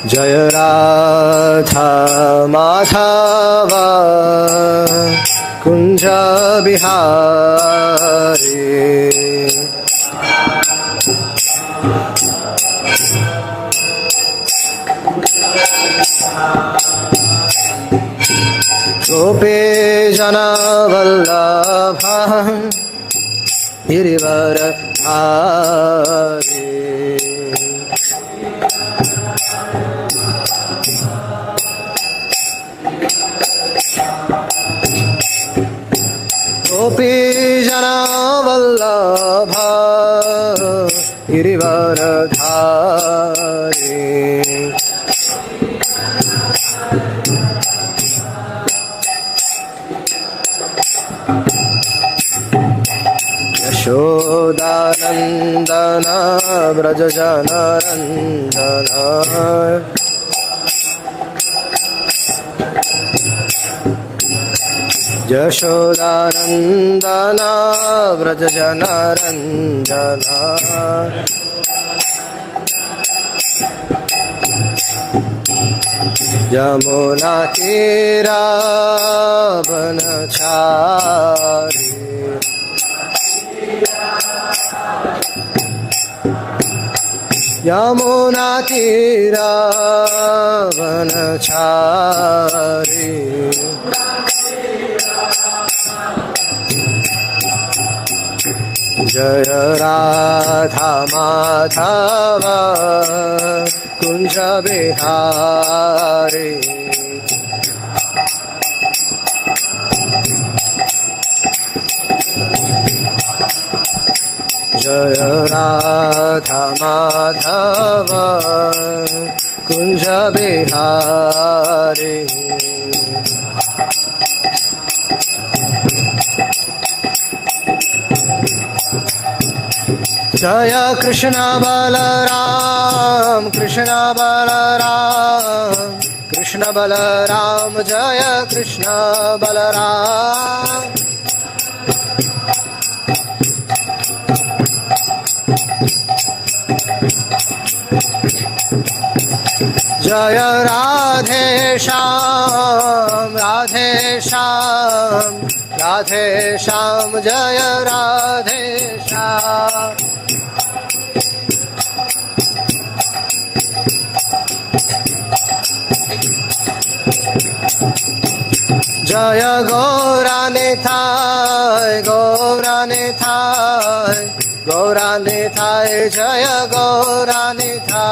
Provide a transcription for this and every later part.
जय राधा माधव कुंज बिहारी गोपी जना वल्लभ गिरिवरधारी गोपी जना वल्लभ गिरिवरधारी यशोदानंदन व्रज जनरंजन यशोदानंदन व्रज जनरंजन यमुना तीरावनचारी यमुना तीरावनचारी जय राधा माधव कुंज बिहारी जय राधा माधव कुंज बिहारी जय कृष्ण बलराम कृष्ण बलराम कृष्ण बलराम जय कृष्ण बलराम जय राधे श्याम राधे श्याम राधे श्याम जय राधे श्याम जय गौरानिताय गौरानिताय गौरानिताय जय गौरानिताय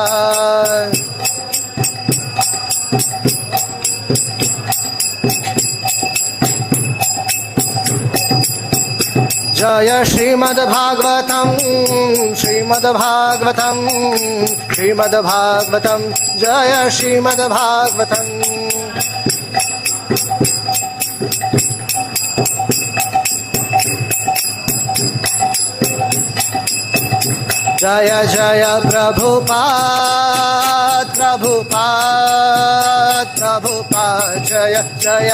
जय श्रीमद्भागवतम श्रीमद्भागवतम श्रीमद्भागवतम जय श्रीमद्भागवतम जय जय प्रभुपाद प्रभुपाद प्रभुपाद जय जय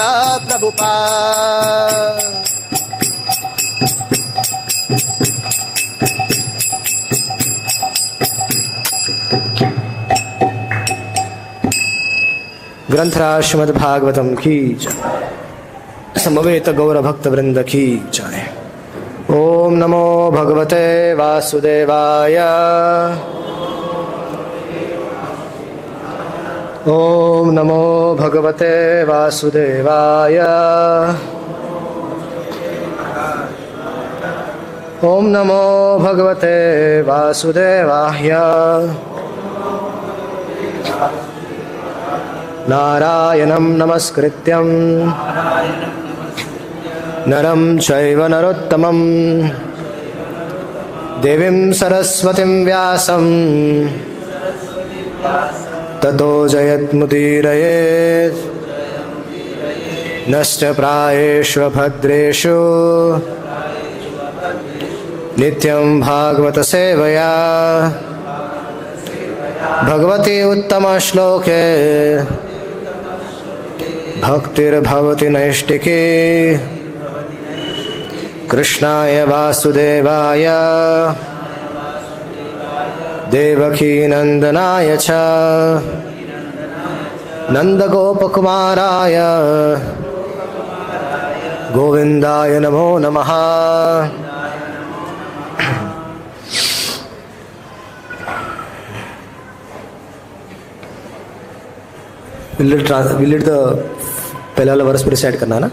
प्रभुपाद ग्रंथराज श्रीमद्भागवतम की जय। समवेत गौर भक्त वृंद की जय। ओम नमो भगवते वासुदेवाय। ओम नमो भगवते वासुदेवाय। ओम नमो भगवते वासुदेवाय। नारायणं नमस्कृत्यं नरं चैव नरोत्तमं देवीं सरस्वतीं व्यासं ततो जयत्मुदीरयेत्। नष्टप्रायेषु भद्रेषु नित्यं भागवत सेवया भगवती उत्तम श्लोके भक्तिर्भवति नैष्टिकी। कृष्णाय वासुदेवाय देवकी नंदनाय च नंदगोपकुमाराय गोविंदाय नमो नमः। Will it the पहला वाला वर्स रिसाइट करना ना?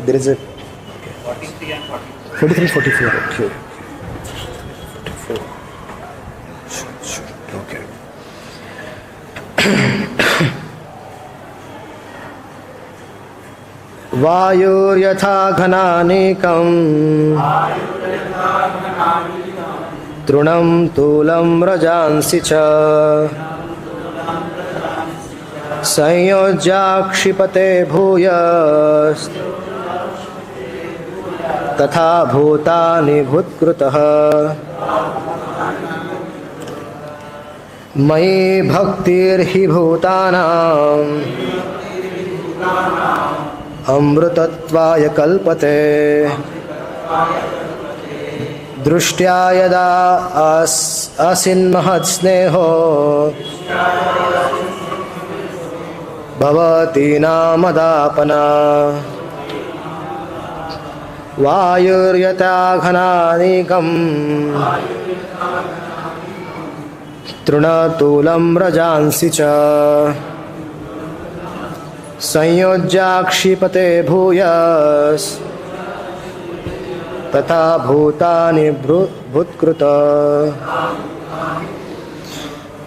There is a 43 and 44. 43, 44. Okay. 44. Okay. vāyur yathā ghanānīkaṁ tṛṇaṁ tūlam rajāṁsi ca saṁyojyākṣipate bhūyas tathā bhūtāni bhūta-kṛt mayi bhaktir hi bhūtānām अमृतत्वाय कल्पते दृष्ट्या यदा आसिन्महत्स्नेहो भवति नामदापना वायुर्यथा घनानीकम् तृणतूलं रजांसि च saṁyojyākṣipate bhūyas tathā bhūtāni bhūta-kṛt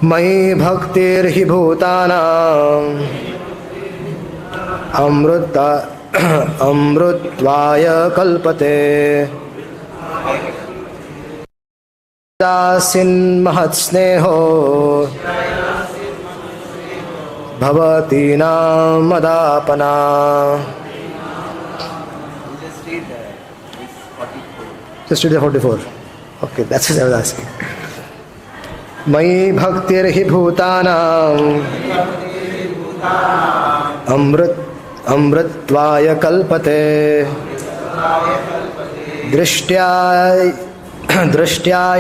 mayi bhaktir hi bhūtānām amrutvāya kalpate dasin mahatsneho bhavati namadapana. Just read the 44. Okay, that's what I was asking. mayi bhaktir hi bhūtānām amrutvāya kalpate drishtya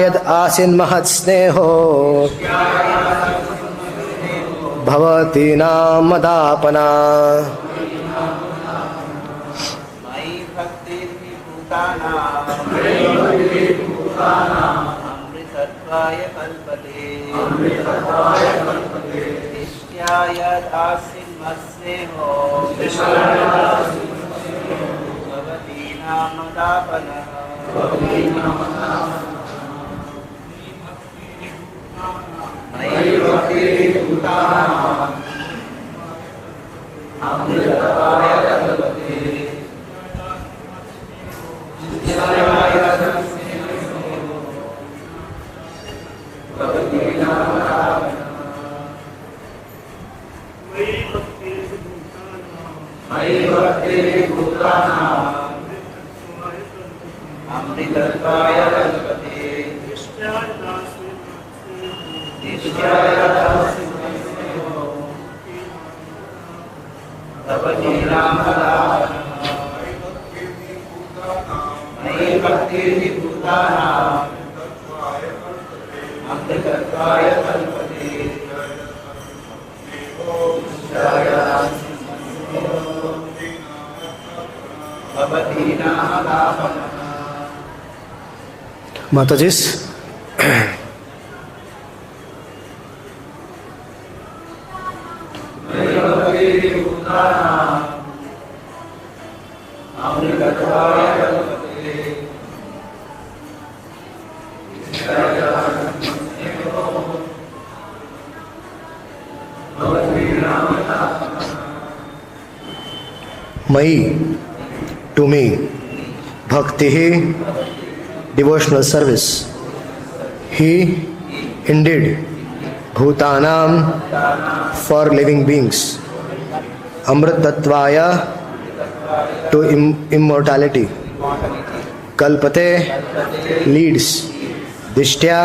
yad asin mahatsneho bhavati namadapana. mayi bhaktir hi bhūtānām amritattvāya kalpate drishtya yad asin mahatsneho bhavati namadapana. mayi bhaktir hi bhūtānām amritattvāya kalpate drishtya yad asin mahatsneho bhavati namadapana. mayi bhaktir hi bhūtānām amritattvāya kalpate drishtya yad asin mahatsneho bhavati namadapana. mayi bhaktir hi bhūtānām amritattvāya kalpate drishtya yad asin mahatsneho bhavati namadapana. Matajis, mayi bhaktir hi bhūtānām amritattvāya kalpate drishtya yad asin mahatsneho bhavati namadapana. mayi, to me, bhakti, devotional service, he, indeed, bhūtānām, for living beings, amritattvāya, to immortality, kalpate, leads, dishtya,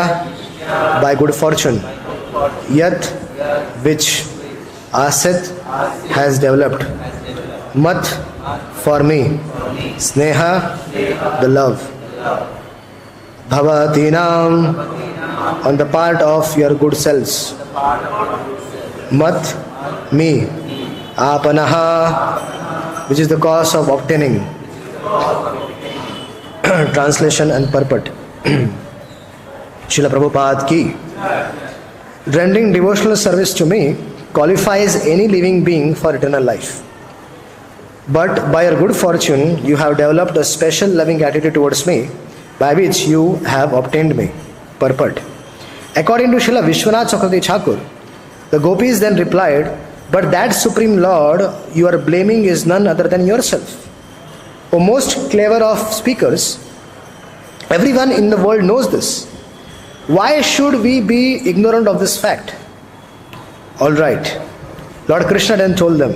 by good fortune, yat, which, asit, has developed, mat, for me, sneha, the love, bhavatīnām, on the part of your good selves. Mat, me, apanaha, which is the cause of obtaining. Translation and purport. Srila Prabhupada ki. Rendering devotional service to me qualifies any living being for eternal life. But by your good fortune, you have developed a special loving attitude towards me, by which you have obtained me. Purport. According to Srila Vishwanath Chakravarti Thakur, the gopis then replied, but that Supreme Lord you are blaming is none other than yourself. O most clever of speakers, everyone in the world knows this. Why should we be ignorant of this fact? Alright. Lord Krishna then told them,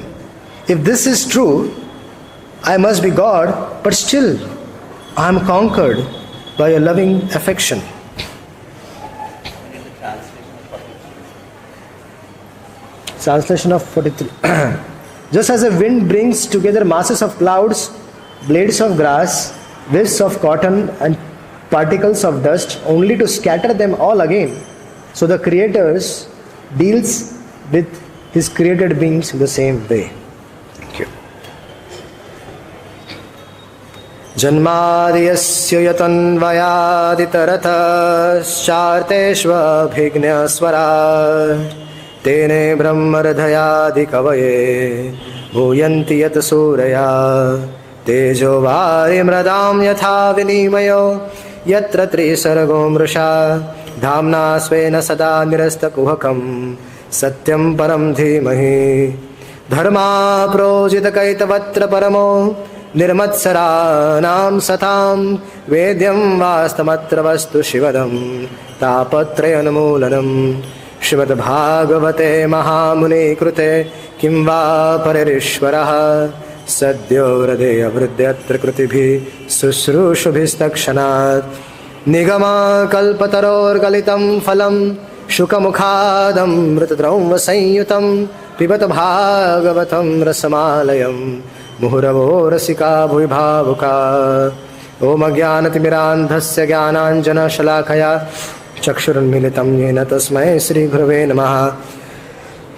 if this is true, I must be God, but still I am conquered by a loving affection. Translation of 43. Just as a wind brings together masses of clouds, blades of grass, wisps of cotton and particles of dust only to scatter them all again, so the Creator deals with His created beings in the same way. Thank you. Janmadiyasya yatanvayaditaratascharteshva swarat tene brahmaradhayadi kavaye bhuyanti yat suraya tejo vari mradam yathā vinimayo yatra trisargo mrusha dhamna svena sada nirasta kuhakam satyam param dhimahi dharma projita kaitavatra paramo nirmatsaranam satam vedyam vastamatra vastu shivadam tapatrayanamoolanam Śrīmad Bhāgavate Mahamuni Krute Kim va paririshvaraha Sadyo Hrideya Vridyatra Krutibhi Susrushubhistakshanat Nigama Kalpataror Galitam Phalam Shukamukhadam Mritatrauma Sanyutam Pibat Bhagavatam Rasamalayam Muhuravo Rasika Bhuvibhavuka Om Ajnanatirmirandhasya Jnananjana Shalakaya चक्षुरुन्मीलितं येन तस्मै श्रीगुरवे नमः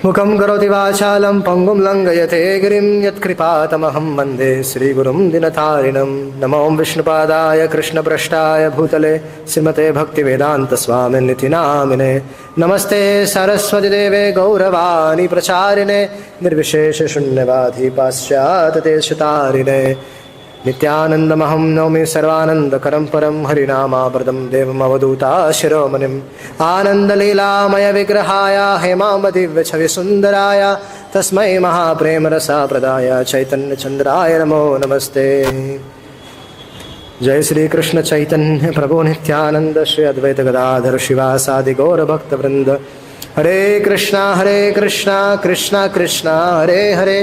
मुखं करोति वाचालं पङ्गुं लङ्घयते गिरिं यत्कृपातमहं वन्दे श्रीगुरुं दिनतारिणं नमो विष्णुपादाय कृष्णप्रेष्ठाय भूतले श्रीमते भक्तिवेदान्तस्वामिनिति नामिने नमस्ते सरस्वतीदेवे गौरवाणी प्रचारिणे निर्विशेषशून्यवादी पाश्चात्यदेशतारिणे नित्यानन्दमहं नौमि सर्वानन्दकरं परं हरिनामामृतं देवमवधूताशिरोमणिम् आनन्दलीलामय विग्रहाय हेमाम्बदिव्यछविसुन्दराय तस्मै महाप्रेमरसाप्रदाय चैतन्यचन्द्राय नमो नमस्ते। जय श्री कृष्ण चैतन्य प्रभु नित्यानंद श्री अद्वैत गदाधर शिवासादि गौर भक्तवृंद हरे कृष्णा कृष्णा कृष्णा हरे हरे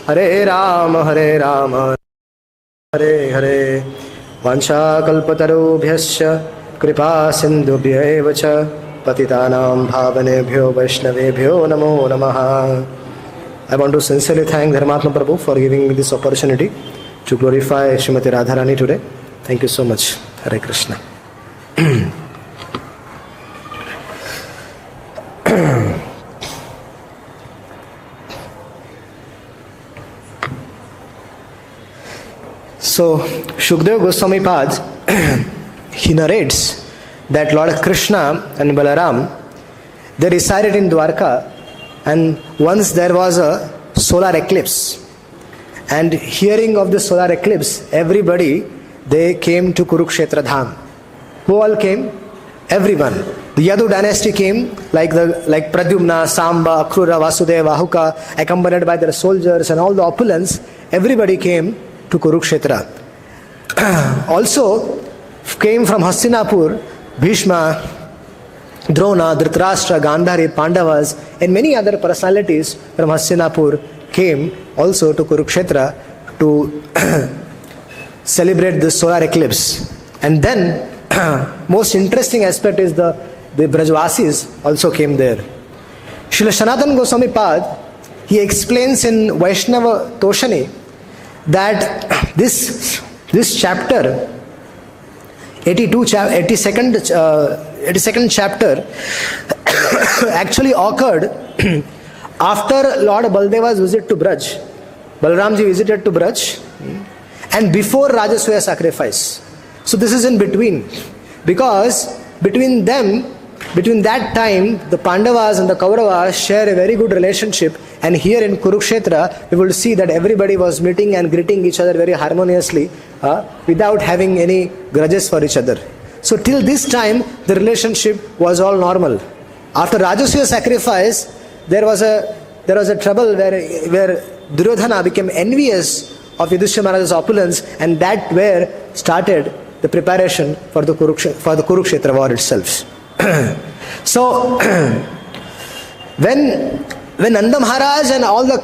हरे राम हरे हरे वाञ्छाकल्पतरुभ्यश्च कृपा सिन्धुभ्यैव च पतितानां भावनेभ्यो वैष्णवेभ्यो नमो नमः। I want to sincerely thank Dharmatma Prabhu for giving me this opportunity to glorify Srimati Radharani today. Thank you so much. Hare Krishna. So, Shukdev Goswami Pad, he narrates that Lord Krishna and Balaram, they resided in Dwarka, and once there was a solar eclipse. And hearing of the solar eclipse, everybody, they came to Kurukshetra Dham. Who all came? Everyone. The Yadu dynasty came, like Pradyumna, Samba, Akrura, Vasudeva, Ahuka, accompanied by their soldiers and all the opulence. Everybody came to Kurukshetra. Also came from Hastinapur, Bhishma, Drona, Dhritarashtra, Gandhari, Pandavas, and many other personalities from Hastinapur came also to Kurukshetra to celebrate the solar eclipse. And then, most interesting aspect is the Brajvasis also came there. Srila Sanatana Goswami Pad, he explains in Vaishnava Toshani that this chapter 82nd chapter actually occurred after Lord Baldeva's visit to Braj. Balramji visited to Braj and before Rajasuya sacrifice. So this is in between, because between that time the Pandavas and the Kauravas share a very good relationship, and here in Kurukshetra we will see that everybody was meeting and greeting each other very harmoniously without having any grudges for each other. So till this time the relationship was all normal. After Rajasuya sacrifice there was a trouble where Duryodhana became envious of Yudhishthira Maharaj's opulence, and that where started the preparation for the Kurukshetra war itself. So when Nanda Maharaj and all the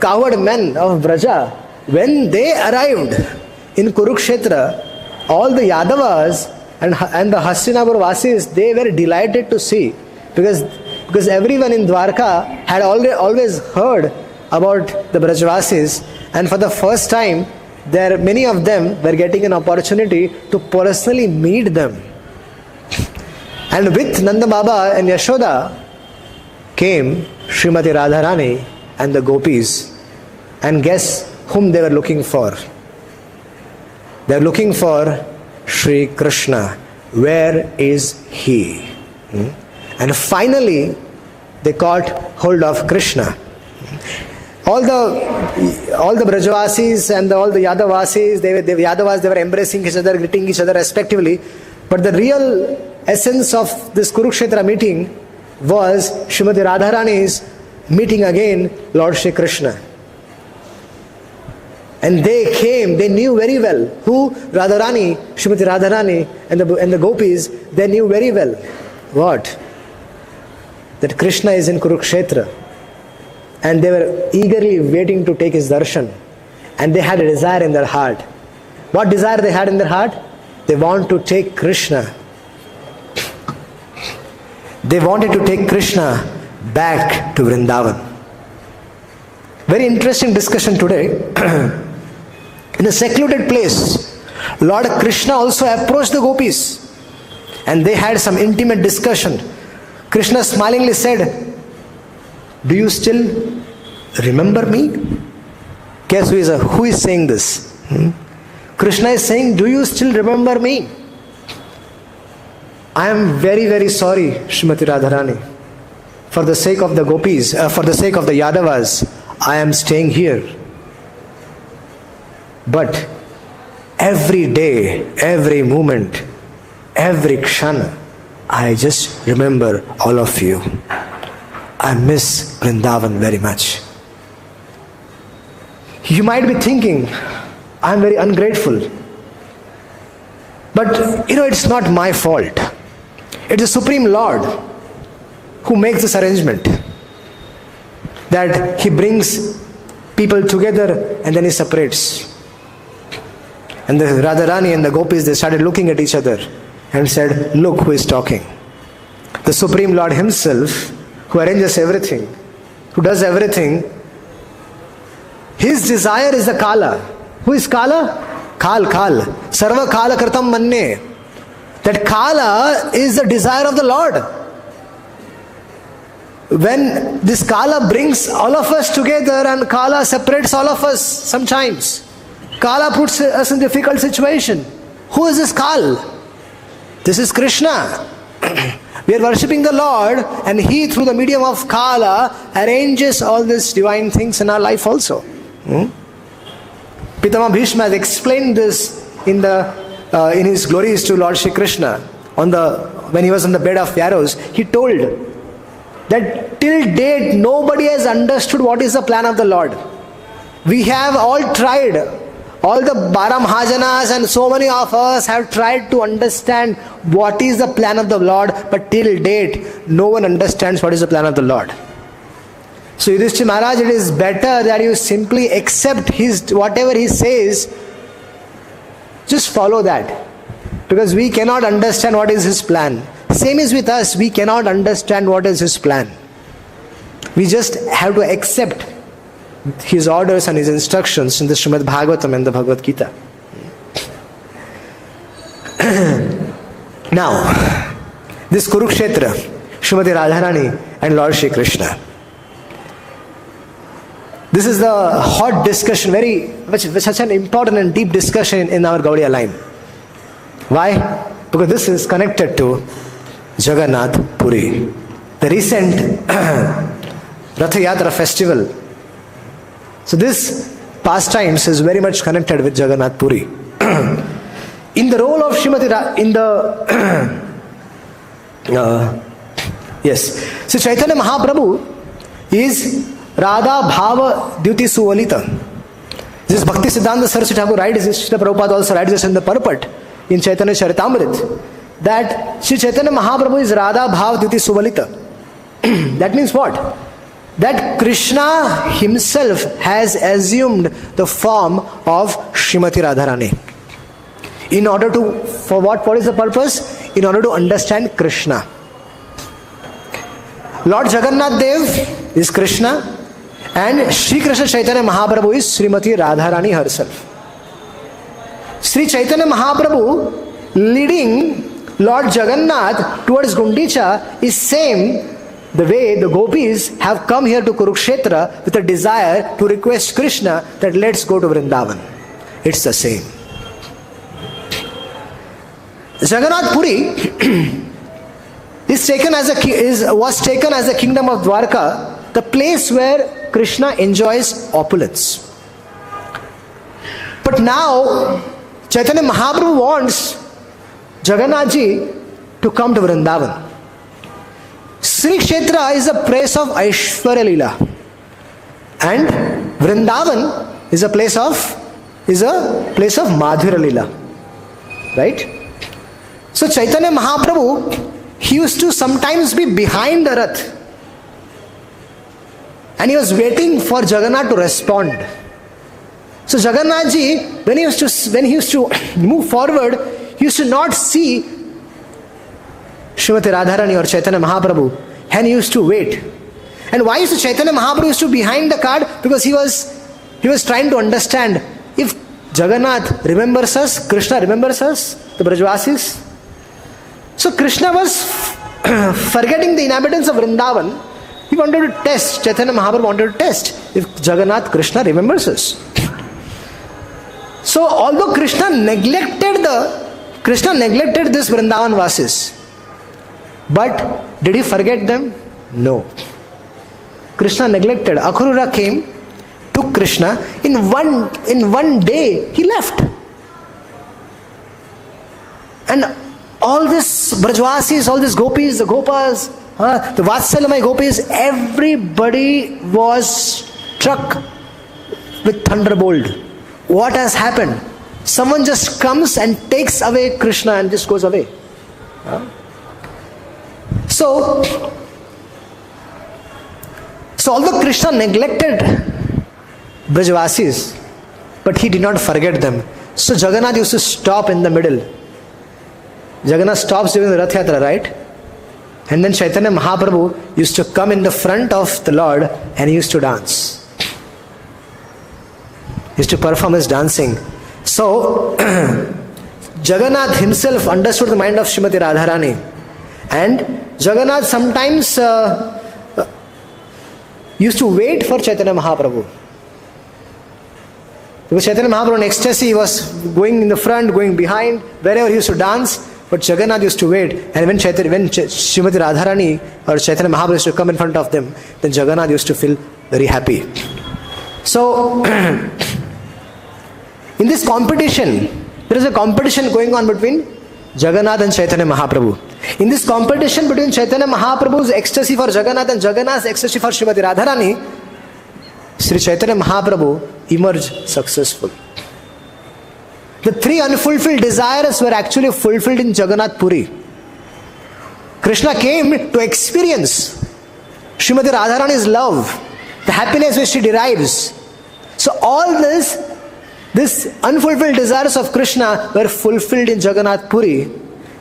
cowherd men of Braja, when they arrived in Kurukshetra, all the Yadavas and the Hastinapur Vasis, they were delighted to see, because everyone in Dwarka had always heard about the Brajvasis, and for the first time many of them were getting an opportunity to personally meet them. And with Nanda Baba and Yashoda came Srimati Radharani and the gopis, and guess whom they were looking for? They were looking for Shri Krishna. Where is he? And finally they caught hold of Krishna. All the Brajavasis and all the Yadavasis, they were embracing each other, greeting each other respectively. But the real essence of this Kurukshetra meeting was Srimati Radharani's meeting again Lord Shri Krishna. And they came, they knew very well who Radharani, Srimati Radharani and the gopis, they knew very well. What? That Krishna is in Kurukshetra. And they were eagerly waiting to take his darshan. And they had a desire in their heart. What desire they had in their heart? They want to take Krishna. They wanted to take Krishna back to Vrindavan. Very interesting discussion today. In a secluded place, Lord Krishna also approached the gopis. And they had some intimate discussion. Krishna smilingly said, "Do you still remember me?" Guess who is saying this? Krishna is saying, "Do you still remember me?" I am very, very sorry, Srimati Radharani. For the sake of the gopis, for the sake of the Yadavas, I am staying here. But every day, every moment, every kshana, I just remember all of you. I miss Vrindavan very much. You might be thinking, I am very ungrateful. But it's not my fault. It is the Supreme Lord who makes this arrangement. That he brings people together and then he separates. And the Radharani and the gopis, they started looking at each other and said, "Look who is talking." The Supreme Lord himself, who arranges everything, who does everything, his desire is the Kala. Who is Kala? Kal. Sarva Kala Kritam Manne. That Kala is the desire of the Lord. When this Kala brings all of us together and Kala separates all of us sometimes, Kala puts us in difficult situation. Who is this Kal? This is Krishna. We are worshipping the Lord, and he through the medium of Kala arranges all these divine things in our life also. Pitama Bhishma has explained this in his glories to Lord Shri Krishna. When he was on the bed of arrows, he told that till date nobody has understood what is the plan of the Lord. We have all tried. All the Baramhajanas and so many of us have tried to understand what is the plan of the Lord, but till date no one understands what is the plan of the Lord. So Yudhishthira Maharaj, it is better that you simply accept whatever he says. Just follow that. Because we cannot understand what is his plan. Same is with us, we cannot understand what is his plan. We just have to accept his orders and his instructions in the Srimad Bhagavatam and the Bhagavad Gita. Now, this Kurukshetra, Srimati Radharani and Lord Shri Krishna. This is the hot discussion, which such an important and deep discussion in our Gaudiya line. Why? Because this is connected to Jagannath Puri. The recent Ratha Yatra festival. So this pastimes is very much connected with Jagannath Puri. In the role of Srimati so Chaitanya Mahaprabhu is Radha Bhava Dyuti Suvalita. This Bhakti Siddhanta Saraswati Thakur writes this, Srila Prabhupada also writes this in the Purport in Chaitanya Charitamrita, that Sri Chaitanya Mahaprabhu is Radha Bhava Dyuti Suvalita. That means what? That Krishna himself has assumed the form of Srimati Radharani. In order to, for what is the purpose? In order to understand Krishna. Lord Jagannath Dev is Krishna and Sri Krishna Chaitanya Mahaprabhu is Srimati Radharani herself. Sri Chaitanya Mahaprabhu leading Lord Jagannath towards Gundicha is same the way the gopis have come here to Kurukshetra with a desire to request Krishna that let's go to Vrindavan. It's the same. Jagannath Puri was taken as a kingdom of Dwarka, the place where Krishna enjoys opulence. But now Chaitanya Mahaprabhu wants Jagannath ji to come to Vrindavan. Sri Kshetra is a place of Aishwarya Leela, and Vrindavan is a place of Madhurya Leela, right? So Chaitanya Mahaprabhu, he used to sometimes be behind the Rath, and he was waiting for Jagannath to respond. So Jagannath ji, when he used to move forward, he used to not see Srimati Radharani or Chaitanya Mahaprabhu, and he used to wait. And why is Chaitanya Mahaprabhu used to be behind the cart? Because he was trying to understand if Jagannath remembers us, Krishna remembers us, the Brajvasis. So Krishna was forgetting the inhabitants of Vrindavan. He wanted to test, Chaitanya Mahaprabhu wanted to test if Jagannath Krishna remembers us. So although Krishna neglected this Vrindavan Vasis, but did he forget them? No. Krishna neglected. Akrura came, took Krishna, in one day he left. And all this Brajvasis, all these gopis, the gopas, the Vatsalamai gopis, everybody was struck with thunderbolt. What has happened? Someone just comes and takes away Krishna and just goes away. So although Krishna neglected Brajvasis, but he did not forget them. So Jagannath used to stop in the middle. Jagannath stops during the Rath Yatra, right? And then Chaitanya Mahaprabhu used to come in the front of the Lord and he used to dance. He used to perform his dancing. So Jagannath himself understood the mind of Srimati Radharani. And Jagannath sometimes used to wait for Chaitanya Mahaprabhu. Because Chaitanya Mahaprabhu in ecstasy was going in the front, going behind, wherever he used to dance. But Jagannath used to wait, and when Srimati Radharani or Chaitanya Mahaprabhu used to come in front of them, then Jagannath used to feel very happy. So, in this competition, there is a competition going on between Jagannath and Chaitanya Mahaprabhu. In this competition between Chaitanya Mahaprabhu's ecstasy for Jagannath and Jagannath's ecstasy for Srimati Radharani, Sri Chaitanya Mahaprabhu emerged successful. The three unfulfilled desires were actually fulfilled in Jagannath Puri. Krishna came to experience Srimati Radharani's love, the happiness which she derives. So all this unfulfilled desires of Krishna were fulfilled in Jagannath Puri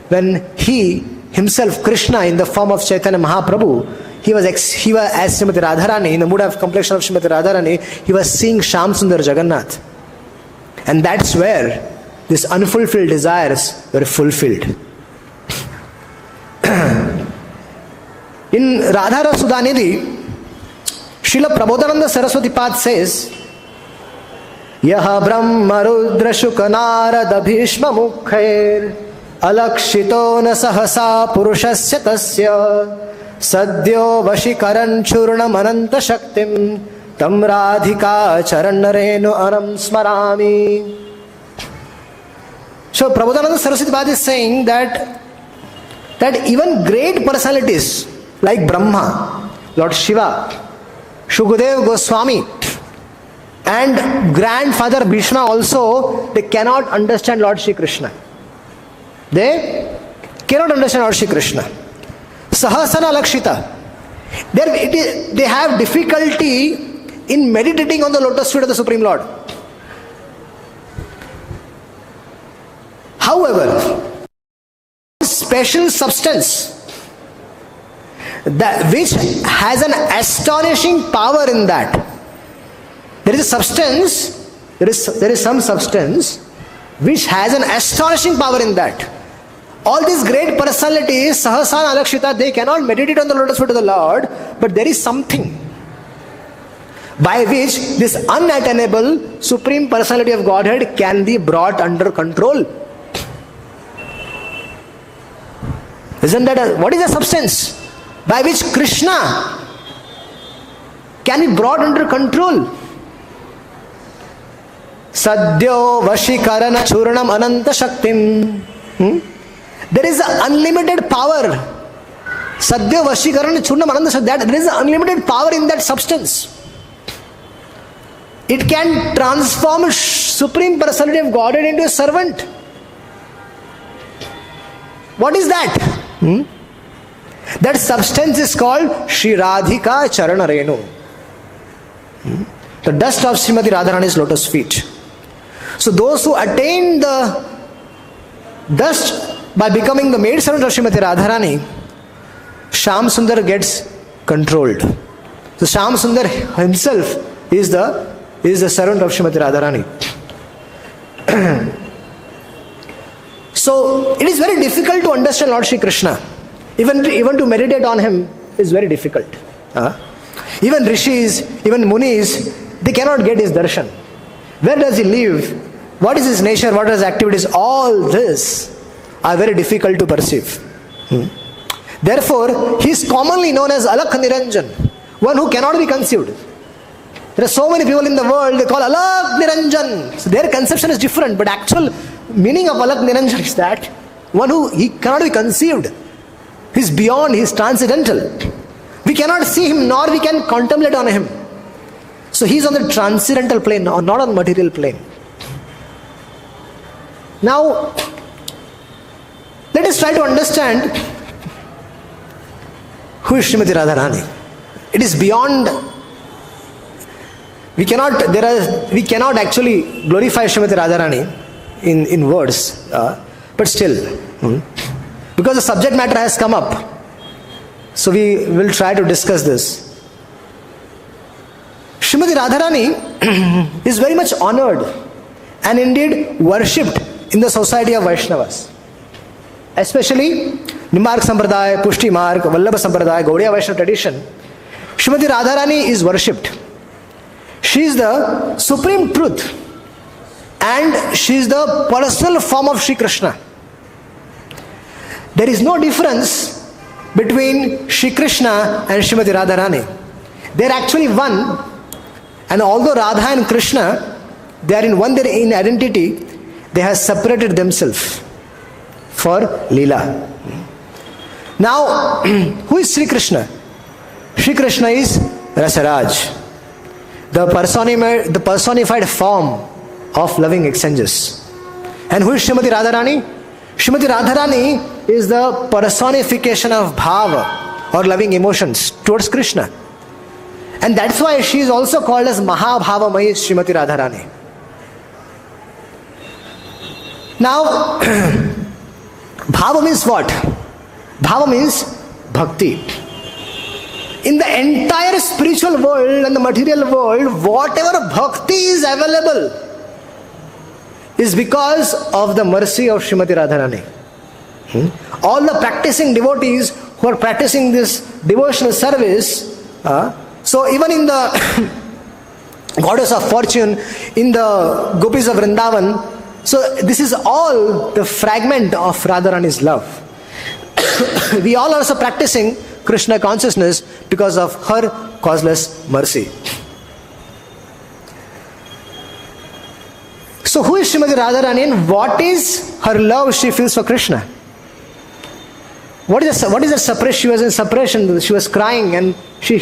when he himself, Krishna, in the form of Chaitanya Mahaprabhu, he was as Srimati Radharani, in the mood of complexion of Srimati Radharani, he was seeing Shyam Sundar Jagannath. And that's where these unfulfilled desires were fulfilled. In Radhara Sudhanidhi, Srila Prabodhananda Saraswati Pad says, Yaha Brahma Rudra Shuka Narada Bhishma Mukhair Alakshito na sahasa purushasya tasya Sadyo Vashikaran Churnam Ananta Shaktim Tam Radhika Charanarenu Anam Smarami. So Prabodhananda Saraswati Pad is saying that even great personalities like Brahma, Lord Shiva, Shukadev Goswami and grandfather Bhishma also, they cannot understand Lord Shri Krishna. They cannot understand Lord Shri Krishna. Sahasana lakshita. They have difficulty in meditating on the lotus feet of the Supreme Lord. However, special substance that which has an astonishing power in that. There is a substance, there is some substance which has an astonishing power in that. All these great personalities, Sahasana Alakshita, they cannot meditate on the lotus feet of the Lord, but there is something by which this unattainable Supreme Personality of Godhead can be brought under control. Isn't that what is the substance by which Krishna can be brought under control? Sadyo Vashikarana Churnam Ananta Shaktim. There is an unlimited power. Sadyo Vashikarana Churnam Ananta Shaktim. There is an unlimited power in that substance. It can transform Supreme Personality of Godhead into a servant. What is that? That substance is called Shri Radhika Charana Renu. The dust of Srimati Radharani's lotus feet. So those who attain the dust by becoming the maid servant of Srimati Radharani, Shyam Sundar gets controlled. So Shyam Sundar himself is the servant of Srimati Radharani. So it is very difficult to understand Lord Shri Krishna. Even to meditate on him is very difficult. Even rishis, even munis, they cannot get his darshan. Where does he live? What is his nature? What are his activities? All this are very difficult to perceive. Therefore, he is commonly known as Alakh Niranjan, one who cannot be conceived. There are so many people in the world, they call Alakh Niranjan. So their conception is different, but actual meaning of Alakh Niranjan is that one who he cannot be conceived. He is beyond, he is transcendental. We cannot see him nor we can contemplate on him. So he is on the transcendental plane or not on the material plane. Now, let us try to understand who is Srimati Radharani. It is beyond. We cannot actually glorify Srimati Radharani in words, but still, because the subject matter has come up, so we will try to discuss this. Srimati Radharani is very much honored and indeed worshipped in the society of Vaishnavas, especially Nimarg Sampradaya, Pushti Marg, Vallabha Sampradaya, Gaudiya Vaishnava tradition. Srimati Radharani is worshipped. She is the supreme truth and she is the personal form of Shri Krishna. There is no difference between Shri Krishna and Srimati Radharani. They are actually one, and although Radha and Krishna, they are in one, they are in identity, they have separated themselves for Leela. Now, who is Sri Krishna? Sri Krishna is Rasaraj, the personified form of loving exchanges. And who is Srimati Radharani? Srimati Radharani is the personification of bhava or loving emotions towards Krishna. And that's why she is also called as Mahabhava Mayi Srimati Radharani. Now, bhava means what? Bhava means bhakti. In the entire spiritual world and the material world, whatever bhakti is available is because of the mercy of Srimati Radharani. All the practicing devotees who are practicing this devotional service, so even in the goddess of fortune, in the gopis of Vrindavan, so this is all the fragment of Radharani's love. We all are also practicing Krishna consciousness because of her causeless mercy. So who is Srimati Radharani and what is her love she feels for Krishna? What is the separation? She was in separation, she was crying, and she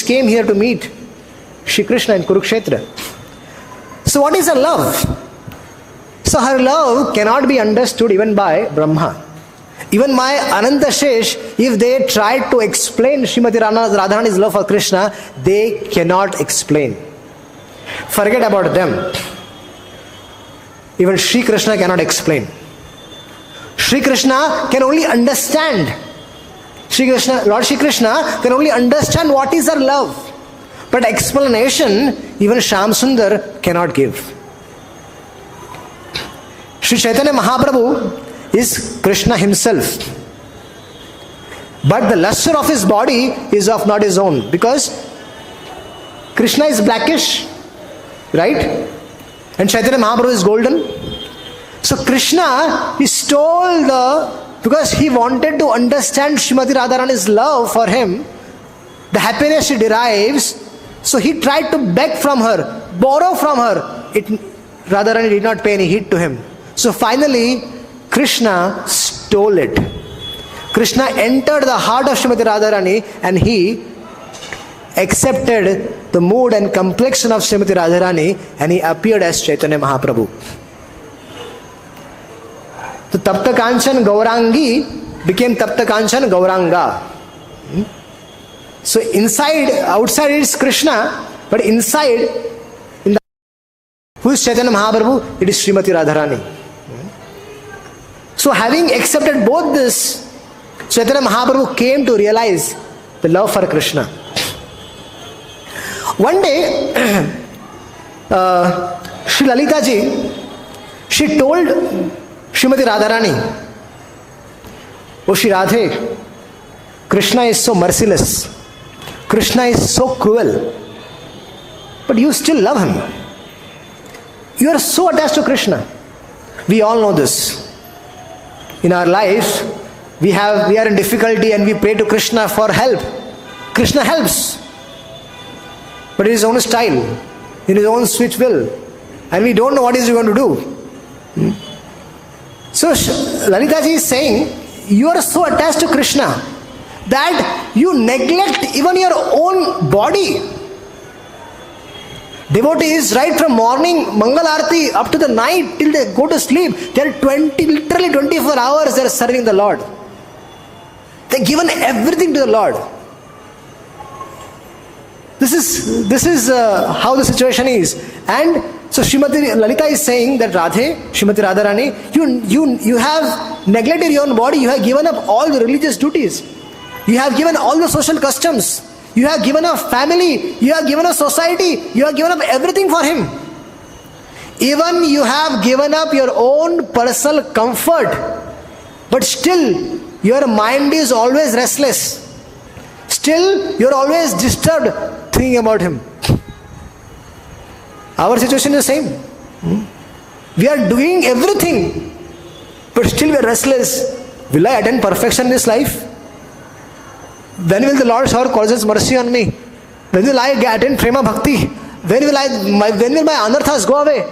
came here to meet Shri Krishna in Kurukshetra. So what is her love? So her love cannot be understood even by Brahma. Even my Ananta Shesh, if they try to explain Srimati Radharani's love for Krishna, they cannot explain. Forget about them. Even Shri Krishna cannot explain. Shri Krishna can only understand. Lord Shri Krishna can only understand what is our love. But explanation, even Shyam Sundar cannot give. Sri Chaitanya Mahaprabhu is Krishna himself. But the luster of his body is of not his own. Because Krishna is blackish, right? And Chaitanya Mahaprabhu is golden. So Krishna, he stole because he wanted to understand Srimati Radharani's love for him, the happiness she derives, so he tried to beg from her, borrow from her. Radharani did not pay any heed to him. So finally, Krishna stole it. Krishna entered the heart of Srimati Radharani and he accepted the mood and complexion of Srimati Radharani and he appeared as Chaitanya Mahaprabhu. So Tapta Kanchan Gaurangi became Tapta Kanchan Gauranga. So outside is Krishna, but inside, who is Chaitanya Mahaprabhu? It is Srimati Radharani. So having accepted both this, Chaitanya Mahaprabhu came to realize the love for Krishna. One day, Sri Lalita ji, she told Srimati Radharani, "Oh Shri Radhe, Krishna is so merciless. Krishna is so cruel. But you still love him. You are so attached to Krishna." We all know this. In our life, we are in difficulty and we pray to Krishna for help. Krishna helps. But in his own style, in his own sweet will. And we don't know what he is going to do. So Lalita ji is saying, you are so attached to Krishna that you neglect even your own body. Devotees, right from morning, Mangal Arati, up to the night, till they go to sleep, they are literally 24 hours they are serving the Lord. They have given everything to the Lord. This is how the situation is. And so Srimati Lalita is saying that Srimati Radharani, you have neglected your own body, you have given up all the religious duties. You have given all the social customs. You have given up family. You have given up society. You have given up everything for him. Even you have given up your own personal comfort. But still, your mind is always restless. Still, you are always disturbed thinking about him. Our situation is the same. We are doing everything, but still we are restless. Will I attain perfection in this life? When will the Lord shower causes mercy on me? When will I attain prema bhakti? When will my anarthas go away?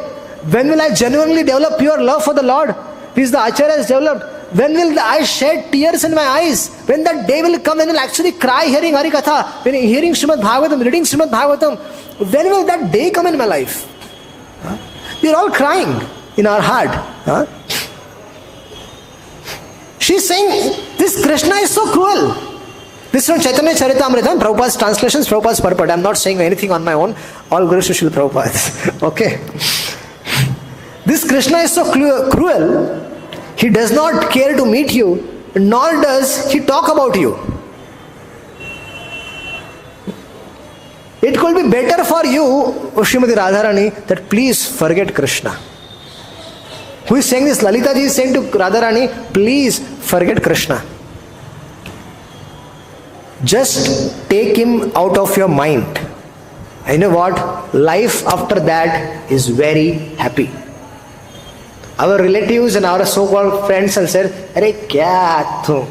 When will I genuinely develop pure love for the Lord, which the Acharya has developed? When will I shed tears in my eyes? When that day will come, when I will actually cry hearing Harikatha, when hearing Srimad Bhagavatam, reading Srimad Bhagavatam, when will that day come in my life? We are all crying in our heart. She is saying, this Krishna is so cruel. This is from Chaitanya Charitamrita, Prabhupada's translations, Prabhupada's purport. I am not saying anything on my own. All Guru Srila Prabhupada. Okay. This Krishna is so cruel. He does not care to meet you, nor does he talk about you. It could be better for you, O Srimati Radharani, that please forget Krishna. Who is saying this? Lalita ji is saying to Radharani, please forget Krishna. Just take him out of your mind. And you know what? Life after that is very happy. Our relatives and our so-called friends and said, "Arey kya tu?"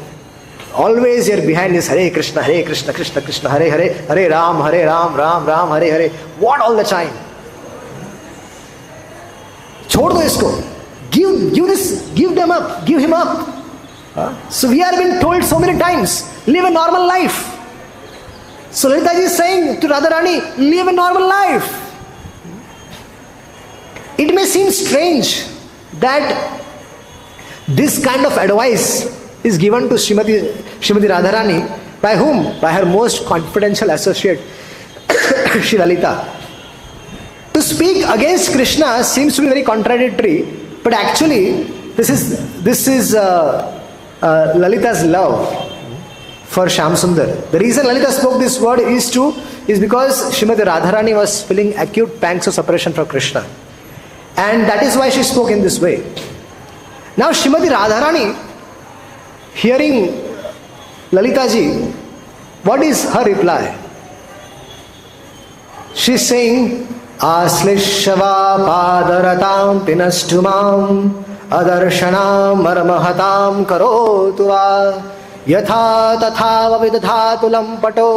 Always you're behind this Hare Krishna, Krishna Krishna, Hare Hare, Hare Ram, Ram Ram, Hare Hare. What all the time? छोड़ दो इसको. Give them up, give him up. So we are being told so many times, live a normal life. So Lalita ji is saying to Radharani, live a normal life. It may seem strange that this kind of advice is given to Srimati Radharani by whom? By her most confidential associate, Shri Lalita. To speak against Krishna seems to be very contradictory, but actually this is Lalita's love for Shyam Sundar. The reason Lalita spoke this word is because Srimati Radharani was feeling acute pangs of separation from Krishna. And that is why she spoke in this way. Now Srimati Radharani, hearing Lalita ji, what is her reply? She is saying, Aslishava padaratam pinastumam adarshanam marmahatam karotuva yathā tathā vavidhā tūlam pato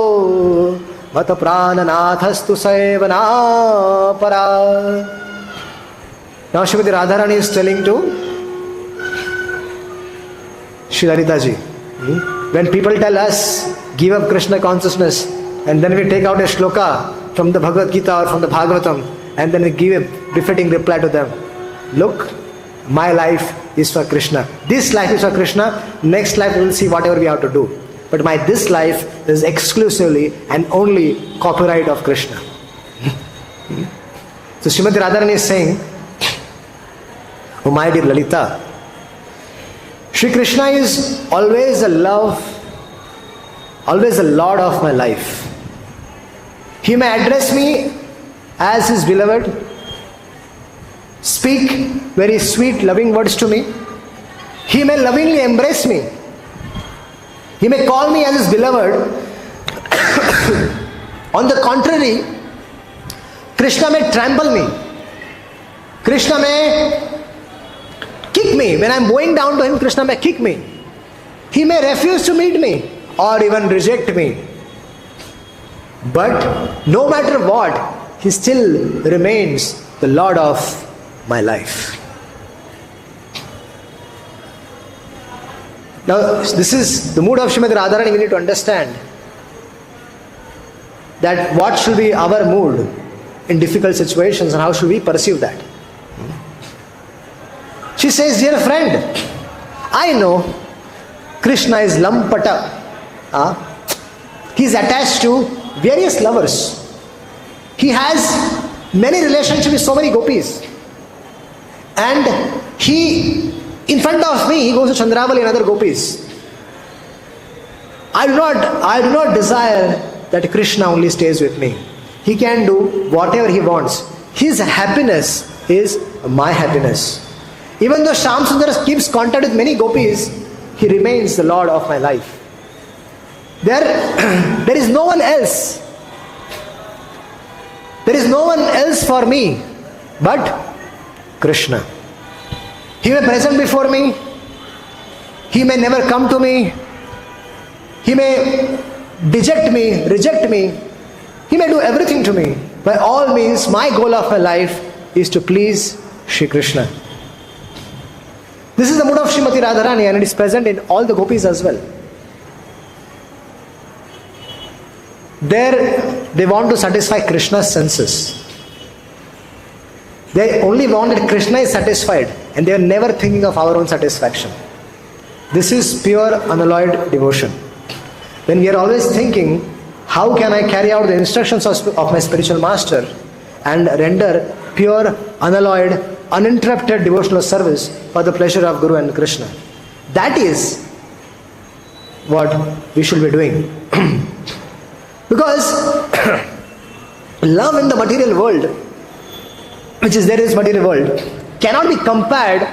mata prananathastu sevana para. Now Srimati Radharani is telling to Shri Lalita ji, when people tell us, give up Krishna consciousness, and then we take out a shloka from the Bhagavad Gita or from the Bhagavatam, and then we give a befitting reply to them. Look, my life is for Krishna. This life is for Krishna. Next life we will see whatever we have to do. But this life is exclusively and only copyright of Krishna. So Srimati Radharani is saying, oh my dear Lalita, Shri Krishna is always a love, always the Lord of my life. He may address me as his beloved, speak very sweet, loving words to me. He may lovingly embrace me. He may call me as his beloved. On the contrary, Krishna may trample me. Krishna may kick me. When I am bowing down to him, Krishna may kick me. He may refuse to meet me or even reject me. But no matter what, he still remains the Lord of my life. Now, this is the mood of Srimati Radharani. We need to understand that what should be our mood in difficult situations and how should we perceive that. She says, dear friend, I know Krishna is lampata. He is attached to various lovers. He has many relationships with so many gopis. And in front of me, he goes to Chandravali and other gopis. I do not desire that Krishna only stays with me. He can do whatever he wants. His happiness is my happiness. Even though Shyam Sundar keeps contact with many gopis, he remains the Lord of my life. There is no one else. There is no one else for me but Krishna. He may present before me. He may never come to me. He may reject me. He may do everything to me. By all means, my goal of my life is to please Shri Krishna. This is the mood of Srimati Radharani, and it is present in all the gopis as well. There, they want to satisfy Krishna's senses. They only want that Krishna is satisfied, and they are never thinking of our own satisfaction. This is pure unalloyed devotion. When we are always thinking, how can I carry out the instructions of my spiritual master and render pure, unalloyed, uninterrupted devotional service for the pleasure of Guru and Krishna. That is what we should be doing. Because love in the material world, which is there is material world, cannot be compared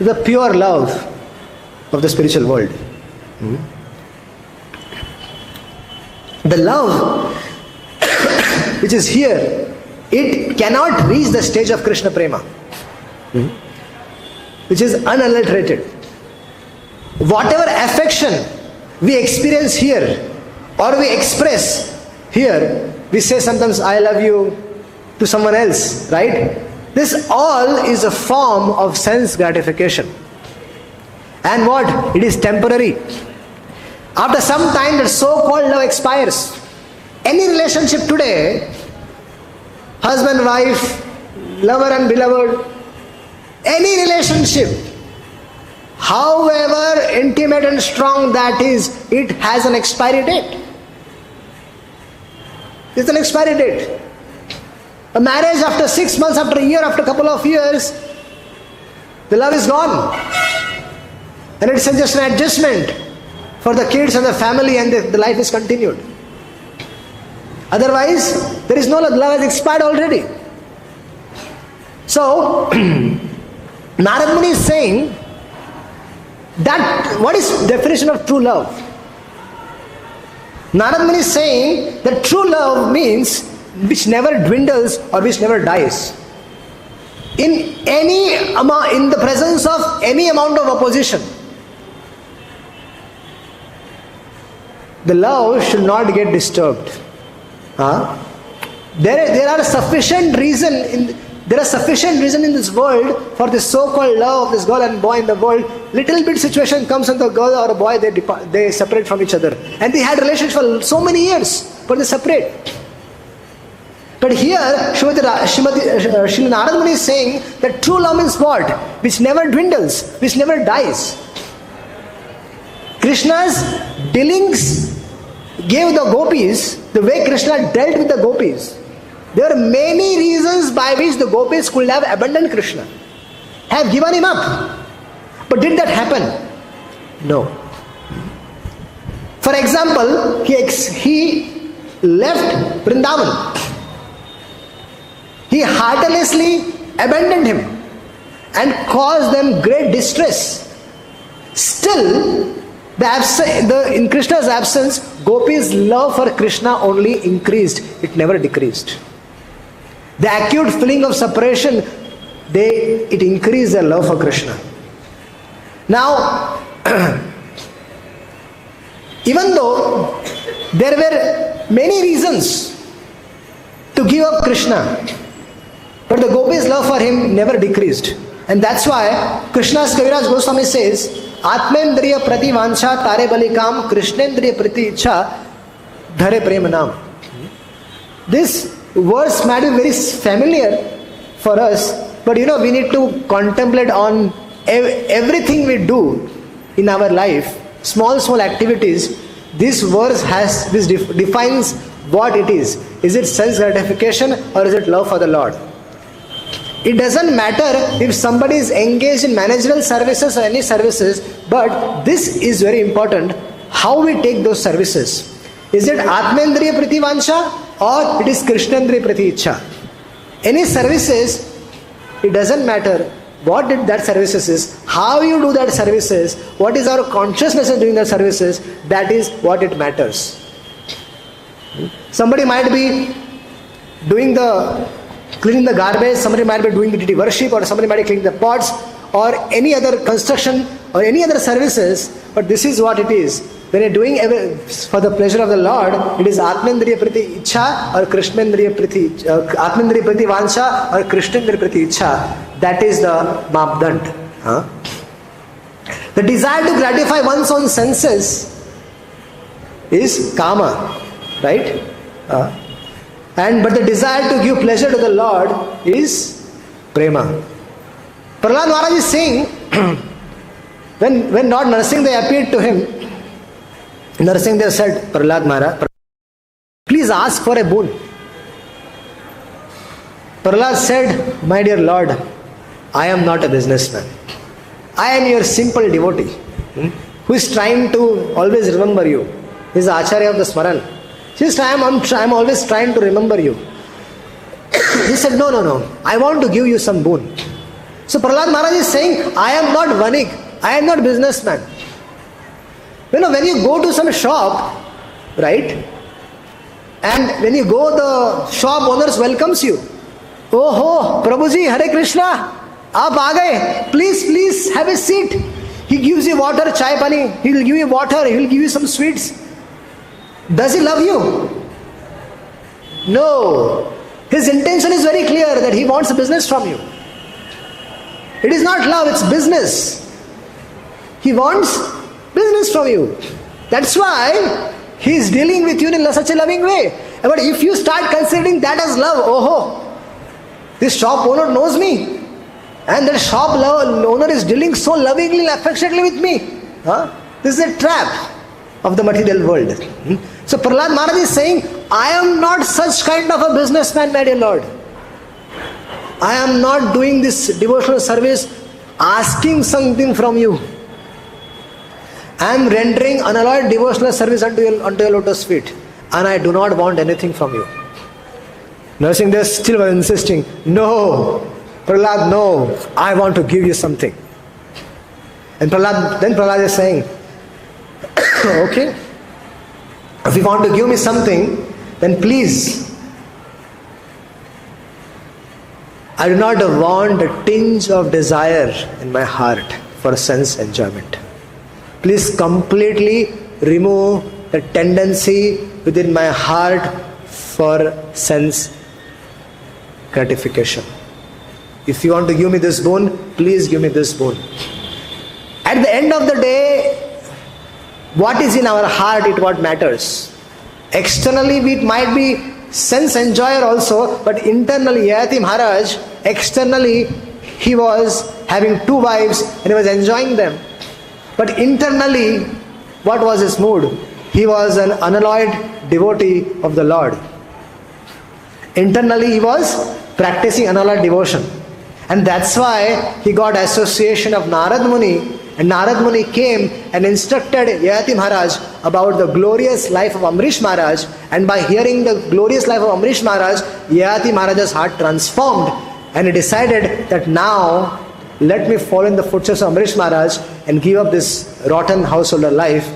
the pure love of the spiritual world. The love which is here, it cannot reach the stage of Krishna Prema, which is unadulterated. Whatever affection we experience here or we express here, we say sometimes I love you to someone else, right? This all is a form of sense gratification. And what? It is temporary. After some time, that so-called love expires. Any relationship today, husband, wife, lover and beloved, any relationship, however intimate and strong that is, it has an expiry date. It's an expiry date. A marriage after 6 months, after a year, after a couple of years, the love is gone. And it's just an adjustment for the kids and the family, and the life is continued. Otherwise, there is no love. Love has expired already. So, Narad Muni is saying that what is definition of true love? Narad Muni is saying that true love means which never dwindles or which never dies. In the presence of any amount of opposition, the love should not get disturbed. There are sufficient reason in this world for this so-called love of this girl and boy in the world. Little bit situation comes and the girl or a boy, they separate from each other, and they had relations for so many years, but they separate. But here, Srila Narad Muni is saying that true love is what? Which never dwindles, which never dies. Krishna's dealings gave the gopis, the way Krishna dealt with the gopis, there are many reasons by which the gopis could have abandoned Krishna, have given him up. But did that happen? No. For example, he left Vrindavan. He heartlessly abandoned him and caused them great distress. Still, in Krishna's absence, gopis' love for Krishna only increased. It never decreased. The acute feeling of separation, it increased their love for Krishna. Now, even though there were many reasons to give up Krishna, but the gopis' love for him never decreased. And that's why Krishna's Kaviraj Goswami says, Atmendriya prati vancha tare balikam Krishnendriya prati ichha dhare premanam. This verse might be very familiar for us, but we need to contemplate on everything we do in our life, small activities. This verse defines what it is. Is it sense gratification or is it love for the Lord? It doesn't matter if somebody is engaged in managerial services or any services, but this is very important, how we take those services. Is it Atmendriya Priti Vansha or it is Krishnendriya Priti Ichha? Any services, it doesn't matter what that services is, how you do that services, what is our consciousness in doing that services, that is what it matters. Somebody might be cleaning the garbage, somebody might be doing the deity worship, or somebody might be cleaning the pots, or any other construction, or any other services, but this is what it is. When you're doing for the pleasure of the Lord, it is Atmendriya Priti Ichha or Krishnendriya Priti, Atmendriya Priti Vansha or Krishnendriya Priti Ichha. That is the Mapdand. The desire to gratify one's own senses is Kama, right? But the desire to give pleasure to the Lord is Prema. Prahlad Maharaj is saying, when Lord Narasimha appeared to him, Narasimha said, Prahlad Maharaj, please ask for a boon. Prahlad said, my dear Lord, I am not a businessman. I am your simple devotee who is trying to always remember you. He is the Acharya of the Smaran. This time I'm always trying to remember you. He said, no, I want to give you some boon. So Prahlad Maharaj is saying, I am not vanik, I am not businessman. When you go to some shop, right? And when you go, the shop owners welcomes you. Oh ho, Prabhuji, Hare Krishna, aap aa gaye. Please have a seat. He gives you water, chai pani. He will give you water. He will give you some sweets. Does he love you? No. His intention is very clear that he wants business from you. It is not love, it's business. He wants business from you. That's why he is dealing with you in such a loving way. But if you start considering that as love, oh, this shop owner knows me. And that shop owner is dealing so lovingly, affectionately with me. This is a trap of the material world. So Prahlad Maharaj is saying, I am not such kind of a businessman, my dear Lord. I am not doing this devotional service asking something from you. I am rendering unalloyed devotional service unto your lotus feet. And I do not want anything from you. Nursing this still was insisting, no, Prahlad, no, I want to give you something. And then Prahlad is saying, okay, if you want to give me something, then please, I do not want a tinge of desire in my heart for sense enjoyment. Please completely remove the tendency within my heart for sense gratification. If you want to give me this boon, please give me this boon. At the end of the day, what is in our heart is what matters. Externally, it might be sense enjoyer also, but internally, Yayati Maharaj, externally, he was having 2 wives and he was enjoying them. But internally, what was his mood? He was an unalloyed devotee of the Lord. Internally, he was practicing unalloyed devotion. And that's why he got association of Narad Muni. And Narad Muni came and instructed Yayati Maharaj about the glorious life of Amrish Maharaj. And by hearing the glorious life of Amrish Maharaj, Yayati Maharaj's heart transformed. And he decided that now, let me follow in the footsteps of Amrish Maharaj and give up this rotten householder life.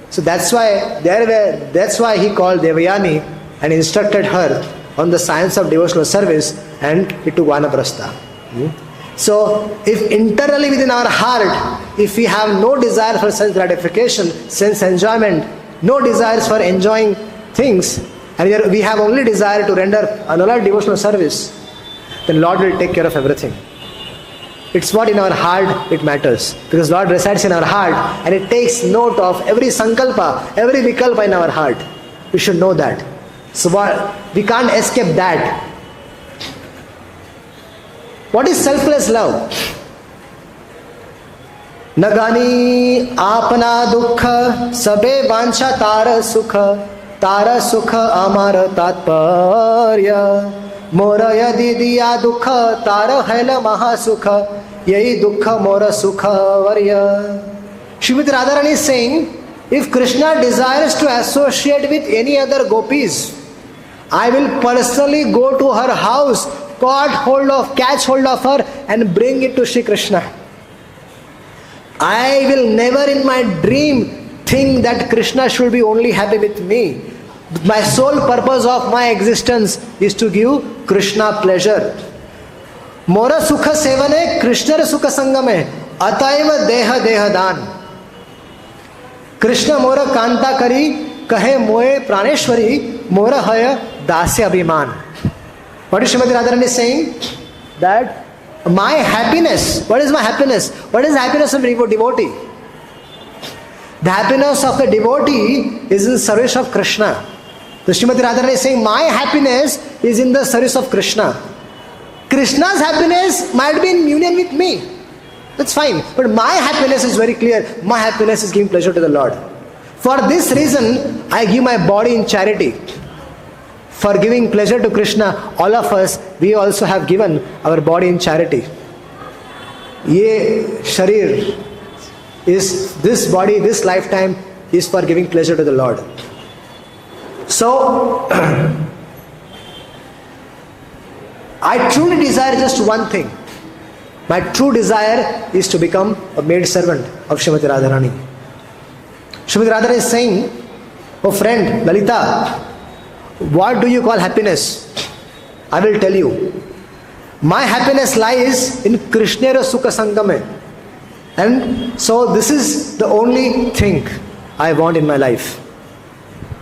So that's why he called Devayani and instructed her on the science of devotional service, and he took Vanaprastha. So, if internally within our heart, if we have no desire for sense gratification, sense enjoyment, no desires for enjoying things, and we have only desire to render unalloyed devotional service, then Lord will take care of everything. It's what in our heart it matters. Because Lord resides in our heart and it takes note of every sankalpa, every vikalpa in our heart. We should know that. So we can't escape that. What is selfless love? Nagani apana dukkha sabe vancha tara sukha amara tatparya mora yadi diya dukkha tara haila mahasukha yahi dukkha mora sukha varya. Srimati Radharani is saying, if Krishna desires to associate with any other gopis, I will personally go to her house, catch hold of her and bring it to Shri Krishna. I will never in my dream think that Krishna should be only happy with me. My sole purpose of my existence is to give Krishna pleasure. Mora sukha sevane Krishna sukha sangame ataiva deha dan. Krishna mora kanta kari kahe moe praneshwari mora haya dasya abhiman. What is Srimati Radharani saying? That my happiness, what is my happiness? What is the happiness of a devotee? The happiness of a devotee is in service of Krishna. The Srimati Radharani is saying, my happiness is in the service of Krishna. Krishna's happiness might be in union with me. That's fine. But my happiness is very clear. My happiness is giving pleasure to the Lord. For this reason, I give my body in charity. For giving pleasure to Krishna, all of us, we also have given our body in charity. Ye sharir is this body, this lifetime is for giving pleasure to the Lord. So, I truly desire just one thing. My true desire is to become a maid servant of Srimati Radharani. Srimati Radharani is saying, oh friend, Lalita, what do you call happiness? I will tell you. My happiness lies in Krishnera Sukha Sangame. And so this is the only thing I want in my life.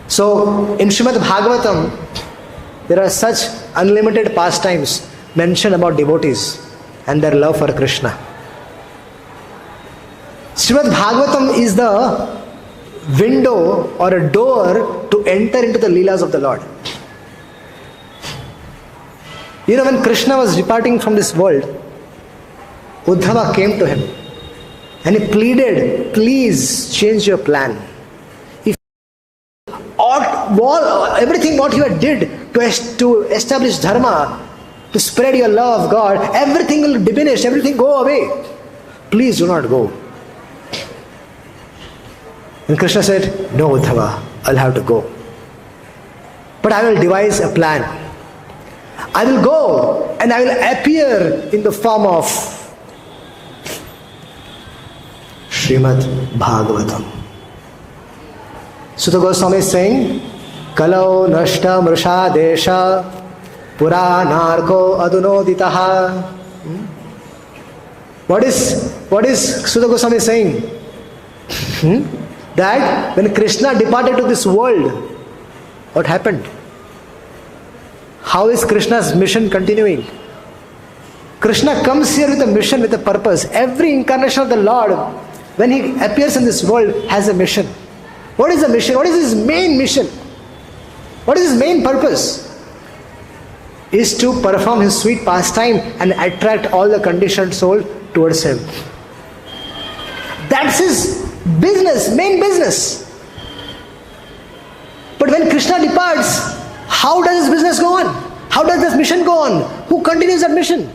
So in Srimad Bhagavatam, there are such unlimited pastimes mentioned about devotees and their love for Krishna. Srimad Bhagavatam is the window or a door to enter into the Leelas of the Lord. You know, when Krishna was departing from this world, Uddhava came to him and he pleaded, please change your plan. If everything what you had did to establish dharma, to spread your love of God, everything will diminish, everything go away. Please do not go. And Krishna said, no Uddhava, I'll have to go. But I will devise a plan. I will go and I will appear in the form of Srimad Bhagavatam. Sutta Goswami is saying, Kalau nashta mrisha desha pura narko adunoditaha. What is Sutta Goswami saying? That when Krishna departed to this world, what happened? How is Krishna's mission continuing? Krishna comes here with a mission, with a purpose. Every incarnation of the Lord, when he appears in this world, has a mission. What is the mission? What is his main mission? What is his main purpose? Is to perform his sweet pastime and attract all the conditioned soul towards him. That's his business, main business. But when Krishna departs, how does his business go on? How does this mission go on? Who continues that mission?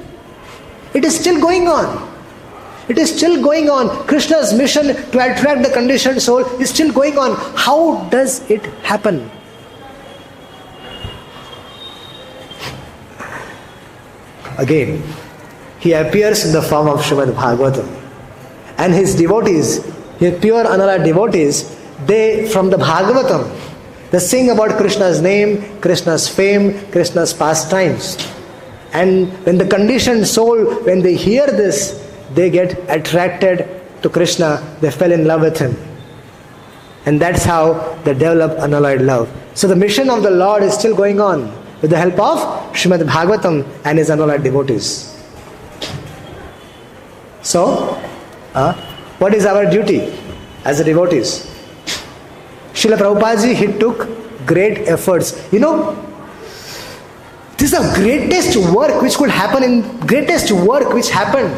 It is still going on. It is still going on. Krishna's mission to attract the conditioned soul is still going on. How does it happen? Again, he appears in the form of Srimad Bhagavatam. And his devotees, his pure unalloyed devotees, they from the Bhagavatam, they sing about Krishna's name, Krishna's fame, Krishna's pastimes. And when the conditioned soul, when they hear this, they get attracted to Krishna, they fell in love with him. And that's how they develop unalloyed love. So the mission of the Lord is still going on with the help of Srimad Bhagavatam and his unalloyed devotees. So, what is our duty as a devotees? Srila Prabhupada ji, he took great efforts. You know, this is the greatest work which could happen greatest work which happened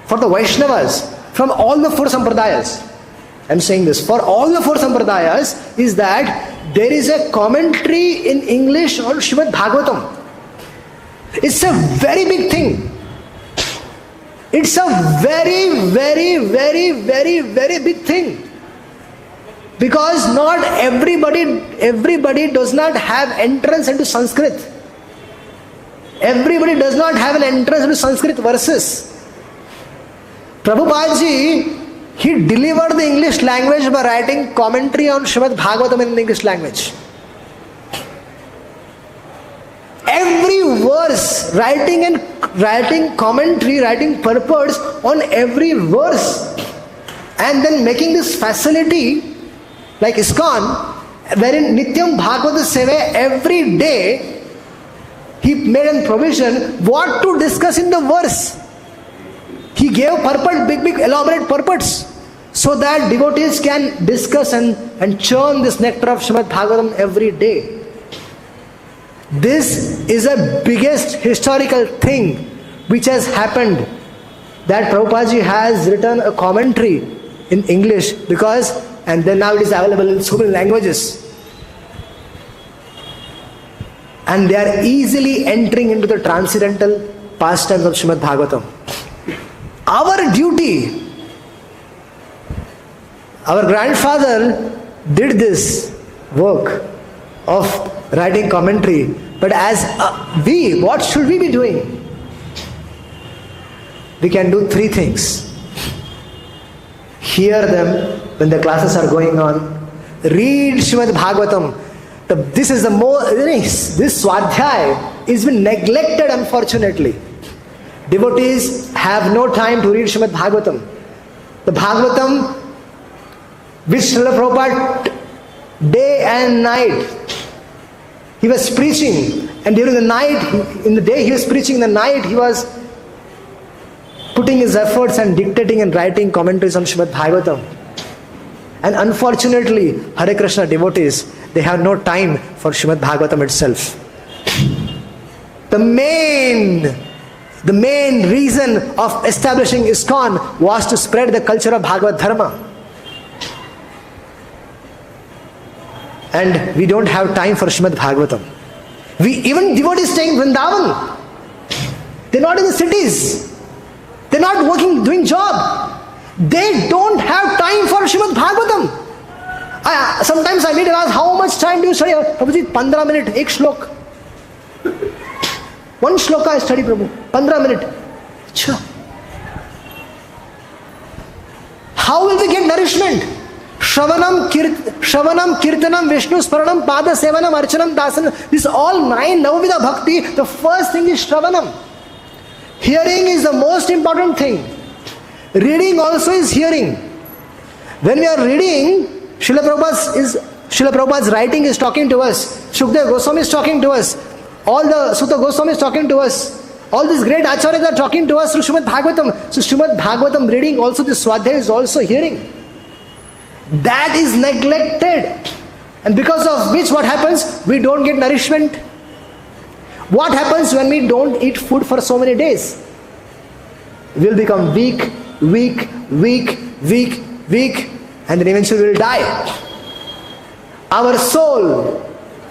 for the Vaishnavas from all the four sampradayas. I am saying this, for all the four sampradayas, is that there is a commentary in English on Srimad Bhagavatam. It's a very big thing. It's a very, very, very, very, very big thing. Because not everybody does not have entrance into Sanskrit. Everybody does not have an entrance into Sanskrit verses. Prabhupada ji, he delivered the English language by writing commentary on Srimad Bhagavatam in the English language. Every verse, writing commentary, writing purports on every verse, and then making this facility like ISKCON, wherein Nityam Bhagavata Seva, every day he made a provision what to discuss in the verse. He gave purport, big elaborate purports, so that devotees can discuss and churn this nectar of Srimad Bhagavatam every day. This is the biggest historical thing which has happened, that Prabhupada ji has written a commentary in English, and then now it is available in so many languages. And they are easily entering into the transcendental pastimes of Srimad Bhagavatam. Our duty, our grandfather did this work of writing commentary, but as what should we be doing? we can do three things. Hear them when the classes are going on. Read Srimad Bhagavatam. This is the more, this Swadhyaya is been neglected, unfortunately. Devotees have no time to read Srimad Bhagavatam. The Bhagavatam, which Srila Prabhupada day and night, he was preaching, and during the night, in the day he was preaching, in the night he was putting his efforts and dictating and writing commentaries on Srimad Bhagavatam. And unfortunately, Hare Krishna devotees, they have no time for Srimad Bhagavatam itself. The main reason of establishing ISKCON was to spread the culture of Bhagavad Dharma. And we don't have time for Srimad Bhagavatam. Even devotees staying in Vrindavan, they're not in the cities. They're not working, doing job. They don't have time for Srimad Bhagavatam. Sometimes I meet and ask, how much time do you study? Prabhuji, 15 minutes, ek shlok. One shloka I study, Prabhu. 15 minutes. Achha. How will we get nourishment? Shravanam, Kirtanam, Vishnu, Sparanam, Pada, Sevanam, Archanam, Dasanam. This all 9 Navavida Bhakti. The first thing is Shravanam. Hearing is the most important thing. Reading also is hearing. When we are reading, Srila Prabhupada's writing is talking to us. Shukdev Goswami is talking to us. All the Sutta Goswami is talking to us. All these great acharyas are talking to us through Srimad Bhagavatam. So Srimad Bhagavatam reading also, this Swadhyaya is also hearing. That is neglected. And because of which what happens? We don't get nourishment. What happens when we don't eat food for so many days? We'll become weak, and then eventually we'll die. Our soul,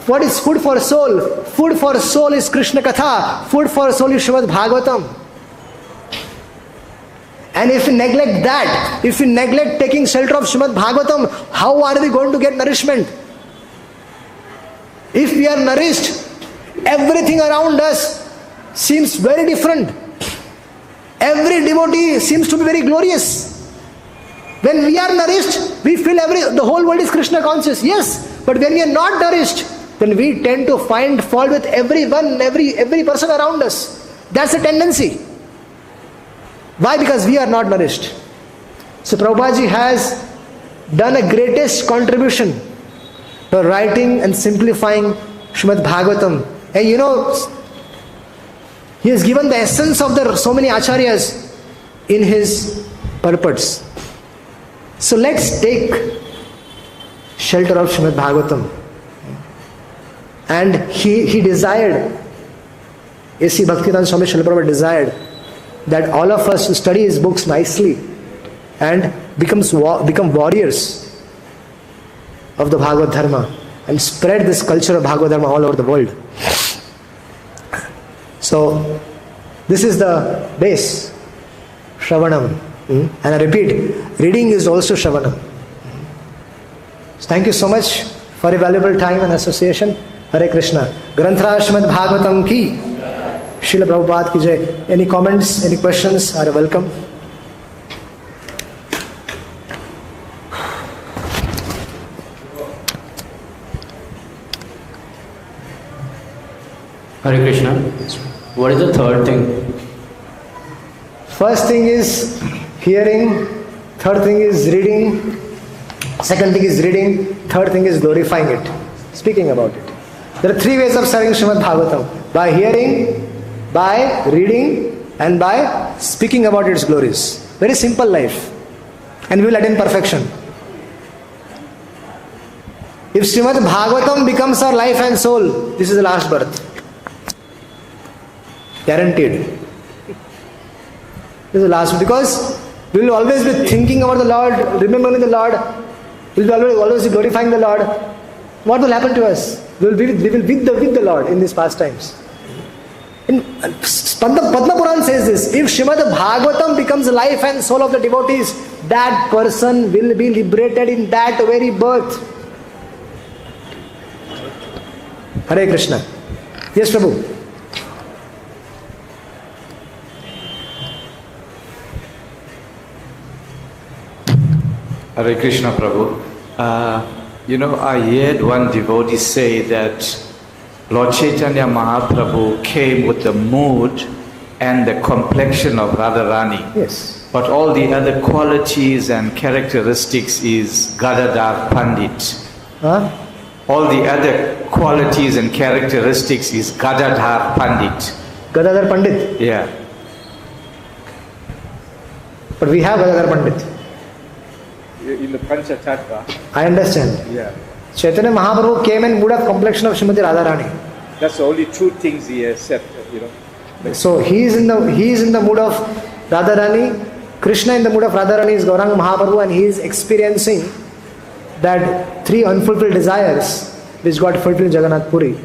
what is food for soul? Food for soul is Krishna Katha. Food for soul is Srimad Bhagavatam. And if we neglect that, if we neglect taking shelter of Srimad Bhagavatam, how are we going to get nourishment? If we are nourished, everything around us seems very different. Every devotee seems to be very glorious. When we are nourished, we feel the whole world is Krishna conscious. Yes, but when we are not nourished, then we tend to find fault with everyone, every person around us. That's a tendency. Why? Because we are not nourished. So Prabhupada has done a greatest contribution to writing and simplifying Srimad Bhagavatam. And he has given the essence of so many acharyas in his purports. So let's take shelter of Srimad Bhagavatam. And he desired, A.C. Bhaktivedanta Swami Srila Prabhupada desired that all of us study his books nicely and become warriors of the Bhagavad Dharma and spread this culture of Bhagavad Dharma all over the world. So, this is the base, Shravanam. And I repeat, reading is also Shravanam. So thank you so much for your valuable time and association. Hare Krishna. Granthra Srimad Bhagavatam ki, Srila Prabhupada ki jai. Any comments, any questions are welcome. Hare Krishna. What is the third thing? First thing is hearing, third thing is reading, second thing is reading, third thing is glorifying it, speaking about it. There are 3 ways of serving Srimad Bhagavatam: by hearing, by reading, and by speaking about its glories. Very simple life, and we will attain perfection. If Srimad Bhagavatam becomes our life and soul, this is the last birth. Guaranteed. This is the last, because we will always be thinking about the Lord, remembering the Lord, we will always be glorifying the Lord. What will happen to us? We will be with the Lord in these pastimes. Padma Puran says this: if Srimad Bhagavatam becomes the life and soul of the devotees, that person will be liberated in that very birth. Hare Krishna. Yes, Prabhu. Hare Krishna Prabhu. I heard one devotee say that Lord Chaitanya Mahaprabhu came with the mood and the complexion of Radharani. Yes. But all the other qualities and characteristics is Gadadhar Pandit. Huh? All the other qualities and characteristics is Gadadhar Pandit. Gadadhar Pandit. Yeah. But we have Gadadhar Pandit. In the Pancha Tattva. I understand. Yeah. Chaitanya Mahaprabhu came in mood of complexion of Srimati Radharani. That's the only two things he accepted, So he is in the mood of Radharani. Krishna in the mood of Radharani is Gauranga Mahaprabhu, and he is experiencing that 3 unfulfilled desires which got fulfilled in Jagannath Puri.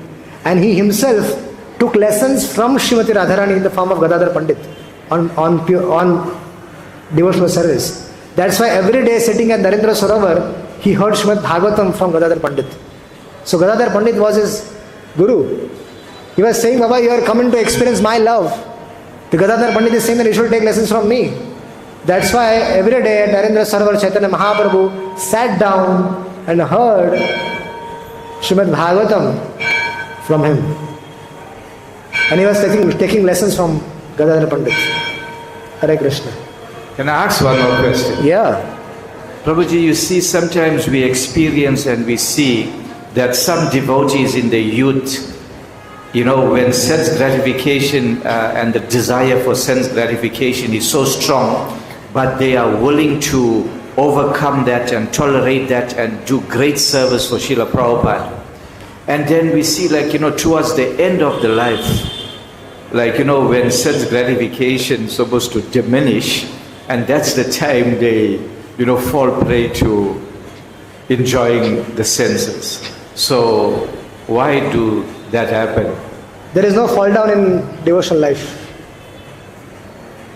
And he himself took lessons from Srimati Radharani in the form of Gadadhar Pandit on devotional service. That's why every day sitting at Narendra Sarovar, he heard Srimad Bhagavatam from Gadadhar Pandit. So Gadadhar Pandit was his guru. He was saying, Baba, you are coming to experience my love. The Gadadhar Pandit is saying that you should take lessons from me. That's why every day at Narendra Sarovar, Chaitanya Mahaprabhu sat down and heard Srimad Bhagavatam from him. And he was taking lessons from Gadadhar Pandit. Hare Krishna. Can I ask one more question? Yeah. Prabhuji, you see, sometimes we experience and we see that some devotees in the youth, when sense gratification and the desire for sense gratification is so strong, but they are willing to overcome that and tolerate that and do great service for Srila Prabhupada. And then we see, towards the end of the life, when sense gratification is supposed to diminish, and that's the time they, fall prey to enjoying the senses. So why do that happen? There is no fall down in devotional life.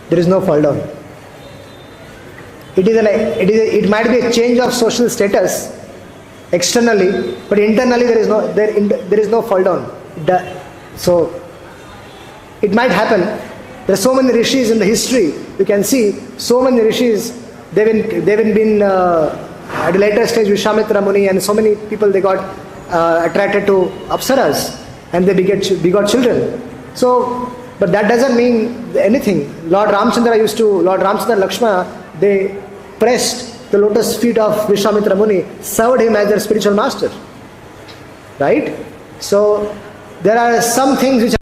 There is no fall down. It might be a change of social status externally, but internally there is no fall down. So it might happen. There are so many rishis in the history. You can see so many rishis. They've been at a later stage Vishwamitra Muni, and so many people, they got attracted to apsaras and they begot children. So, but that doesn't mean anything. Lord Ramchandra Lakshmana, they pressed the lotus feet of Vishwamitra Muni, served him as their spiritual master. Right? So there are some things which are,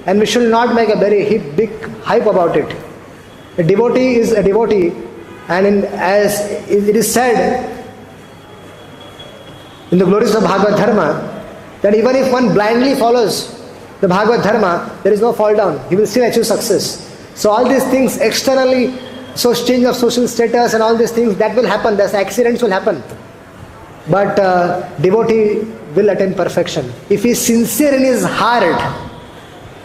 and we should not make a very big hype about it. A devotee is a devotee, and as it is said in the glories of Bhagavad Dharma, that even if one blindly follows the Bhagavad Dharma, there is no fall down. He will still achieve success. So all these things externally, so change of social status and all these things, that will happen. Those accidents will happen. But devotee will attain perfection. If he is sincere in his heart,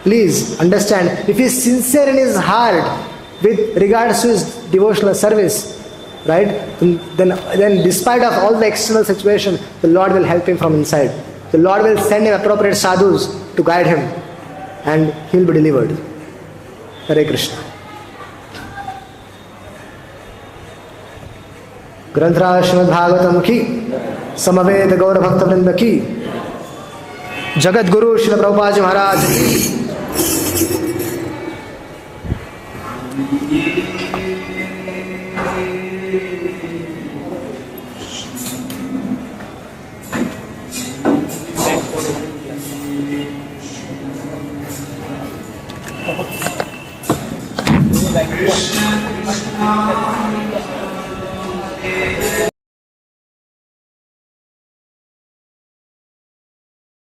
please understand, if he is sincere in his heart with regards to his devotional service, right, then despite of all the external situation, the Lord will help him from inside. The Lord will send him appropriate sadhus to guide him, and he will be delivered. Hare Krishna. Granthra Srimad Bhagavatam ki, Samaved Gaur Bhakta Vrinda ki, Jagat Guru Srila Prabhupada Ji Maharaj ki. Krishna, Krishna,